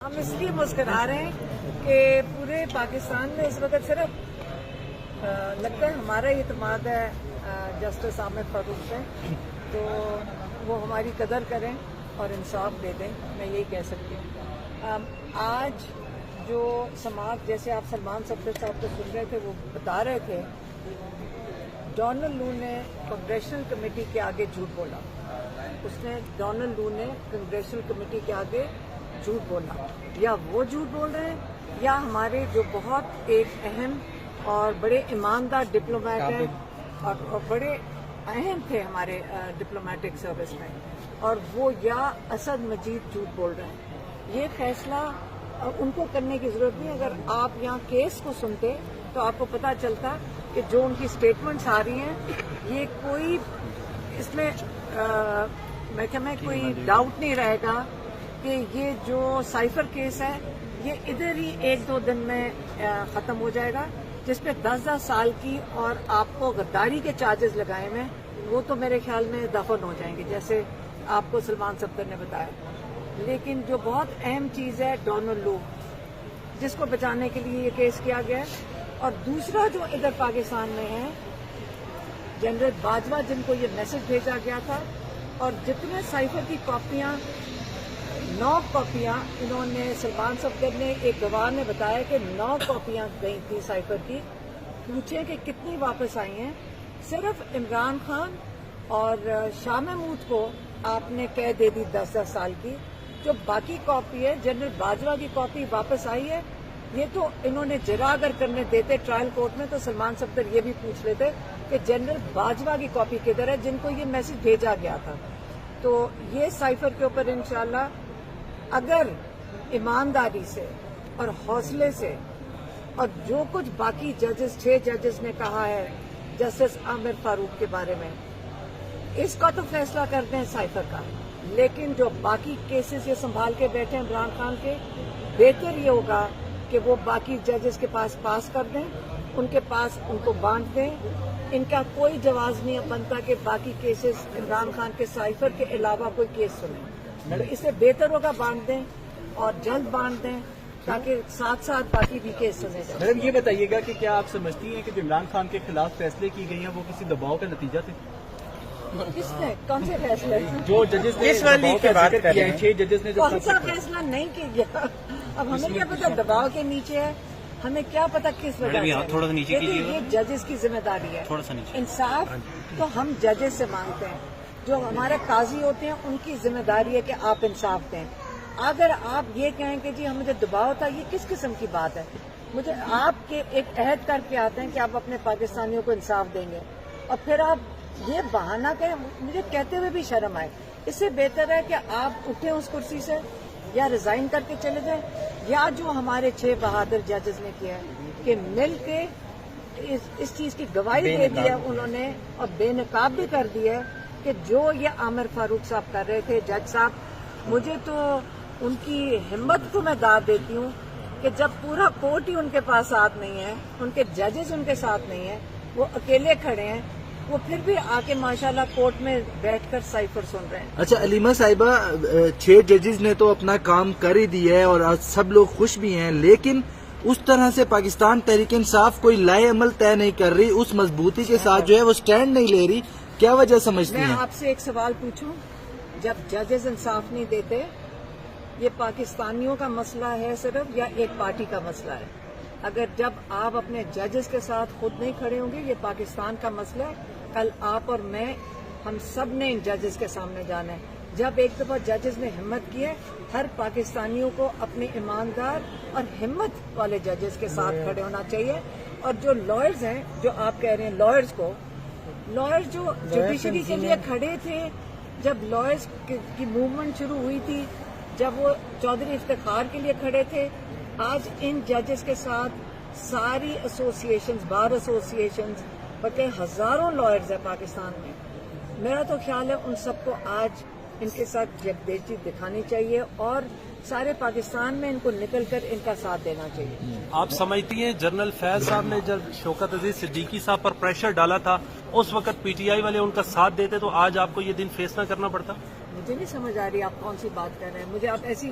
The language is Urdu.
ہم اس لیے مسکرا رہے ہیں کہ پورے پاکستان میں اس وقت صرف لگتا ہے ہمارا اعتماد ہے جسٹس عامر فاروق پہ، تو وہ ہماری قدر کریں اور انصاف دے دیں، میں یہی کہہ سکتی ہوں۔ آج جو سماعت جیسے آپ سلمان صفدر صاحب کو سن رہے تھے، وہ بتا رہے تھے ڈونلڈ لو نے کنگریشنل کمیٹی کے آگے جھوٹ بولا، ڈونلڈ لو نے کنگریشنل کمیٹی کے آگے جھوٹ بولا، یا وہ جھوٹ بول رہے ہیں یا ہمارے جو بہت ایک اہم اور بڑے ایماندار ڈپلومیٹ ہیں اور بڑے اہم تھے ہمارے ڈپلومیٹک سروس میں، اور وہ یا اسد مجید جھوٹ بول رہے ہیں۔ یہ فیصلہ ان کو کرنے کی ضرورت نہیں۔ اگر آپ یہاں کیس کو سنتے تو آپ کو پتہ چلتا کہ جو ان کی سٹیٹمنٹس آ رہی ہیں، یہ کوئی اس میں میں کوئی ڈاؤٹ نہیں رہے گا کہ یہ جو سائفر کیس ہے یہ ادھر ہی 1-2 دن میں ختم ہو جائے گا، جس پہ 10 سال کی اور آپ کو غداری کے چارجز لگائے ہوئے وہ تو میرے خیال میں دفن ہو جائیں گے، جیسے آپ کو سلمان صفدر نے بتایا۔ لیکن جو بہت اہم چیز ہے ڈونلڈ لو، جس کو بچانے کے لیے یہ کیس کیا گیا ہے، اور دوسرا جو ادھر پاکستان میں ہے جنرل باجوہ، جن کو یہ میسج بھیجا گیا تھا، اور جتنے سائفر کی کاپیاں 9 کاپیاں انہوں نے، سلمان صفدر نے ایک گواہ نے بتایا کہ 9 کاپیاں گئی تھی سائفر کی، پوچھیں کہ کتنی واپس آئی ہیں۔ صرف عمران خان اور شاہ محمود کو آپ نے قید دے دی 10 سال کی، جو باقی کاپی ہے جنرل باجوہ کی کاپی واپس آئی ہے۔ یہ تو انہوں نے جرا اگر کرنے دیتے ٹرائل کورٹ میں تو سلمان صفدر یہ بھی پوچھ لیتے کہ جنرل باجوہ کی کاپی کدھر ہے، جن کو یہ میسج بھیجا گیا تھا۔ تو یہ سائفر کے اوپر انشاءاللہ اگر ایمانداری سے اور حوصلے سے، اور جو کچھ باقی ججز 6 ججز نے کہا ہے جسٹس عامر فاروق کے بارے میں، اس کا تو فیصلہ کرتے ہیں سائفر کا، لیکن جو باقی کیسز یہ سنبھال کے بیٹھے ہیں عمران خان کے، بہتر یہ ہوگا کہ وہ باقی ججز کے پاس کر دیں، ان کے پاس ان کو بانٹ دیں۔ ان کا کوئی جواز نہیں بنتا کہ باقی کیسز عمران خان کے سائفر کے علاوہ کوئی کیس سنیں، اس سے بہتر ہوگا بانٹ دیں اور جلد بانٹ دیں تاکہ ساتھ ساتھ باقی بھی کیس سنے جائیں۔ میڈم یہ بتائیے گا کہ کیا آپ سمجھتی ہیں کہ جو عمران خان کے خلاف فیصلے کی گئی ہیں وہ کسی دباؤ کا نتیجہ تھے؟ کس نے کون سے فیصلے؟ جو ججز نے دباؤ کا ذکر کیا ہے، 6 ججز نے جو کون سا فیصلہ نہیں کیا؟ اب ہمیں کیا پتا دباؤ کے نیچے ہے، ہمیں کیا پتا کس وجہ سے۔ یہ ججز کی ذمہ داری ہے، انصاف تو ہم ججز سے مانگتے ہیں، جو ہمارے قاضی ہوتے ہیں ان کی ذمہ داری ہے کہ آپ انصاف دیں۔ اگر آپ یہ کہیں کہ جی ہم مجھے دباؤ تھا، یہ کس قسم کی بات ہے؟ مجھے آپ کے ایک عہد کر کے آتے ہیں کہ آپ اپنے پاکستانیوں کو انصاف دیں گے، اور پھر آپ یہ بہانہ کہیں، مجھے کہتے ہوئے بھی شرم آئے۔ اس سے بہتر ہے کہ آپ اٹھیں اس کرسی سے، یا ریزائن کر کے چلے جائیں، یا جو ہمارے 6 بہادر ججز نے کیا ہے کہ مل کے اس چیز کی گواہی دے دی ہے انہوں نے، اور بے نقاب بھی کر دی ہے کہ جو یہ عامر فاروق صاحب کر رہے تھے، جج صاحب، مجھے تو ان کی ہمت کو میں داد دیتی ہوں کہ جب پورا کورٹ ہی ان کے پاس ساتھ نہیں ہے، ان کے ججز ان کے ساتھ نہیں ہیں، وہ اکیلے کھڑے ہیں، وہ پھر بھی آ کے ماشاءاللہ کورٹ میں بیٹھ کر سائفر سن رہے ہیں۔ اچھا علیمہ صاحبہ، 6 ججز نے تو اپنا کام کر ہی دیا ہے اور آج سب لوگ خوش بھی ہیں، لیکن اس طرح سے پاکستان تحریک انصاف کوئی لائے عمل طے نہیں کر رہی، اس مضبوطی کے ساتھ جو ہے وہ سٹینڈ نہیں لے رہی، کیا وجہ سمجھتی ہیں؟ میں آپ سے ایک سوال پوچھوں، جب ججز انصاف نہیں دیتے، یہ پاکستانیوں کا مسئلہ ہے صرف یا ایک پارٹی کا مسئلہ ہے؟ اگر جب آپ اپنے ججز کے ساتھ خود نہیں کھڑے ہوں گے، یہ پاکستان کا مسئلہ ہے۔ کل آپ اور میں، ہم سب نے ان ججز کے سامنے جانا ہے۔ جب ایک دفعہ ججز نے ہمت کی ہے، ہر پاکستانیوں کو اپنے ایماندار اور ہمت والے ججز کے ساتھ کھڑے ہونا چاہیے۔ اور جو لائرز ہیں، جو آپ کہہ رہے ہیں لائرز کو، لائرز جو جوڈیشری کے لیے کھڑے تھے، جب لائرز کی موومنٹ شروع ہوئی تھی، جب وہ چودھری افتخار کے لیے کھڑے تھے، آج ان ججز کے ساتھ ساری ایسوسیشنز، بار ایسوسیشنز، بلکہ ہزاروں لائرز ہیں پاکستان میں۔ میرا تو خیال ہے ان سب کو آج ان کے ساتھ یکجہتی دکھانی چاہیے اور سارے پاکستان میں ان کو نکل کر ان کا ساتھ دینا چاہیے۔ آپ سمجھتی ہیں جنرل فیض صاحب نے جب شوکت عزیز صدیقی صاحب پر پریشر ڈالا تھا، اس وقت پی ٹی آئی والے ان کا ساتھ دیتے تو آج آپ کو یہ دن فیس نہ کرنا پڑتا؟ مجھے نہیں سمجھ آ رہی آپ کون سی بات کر رہے ہیں، مجھے آپ ایسی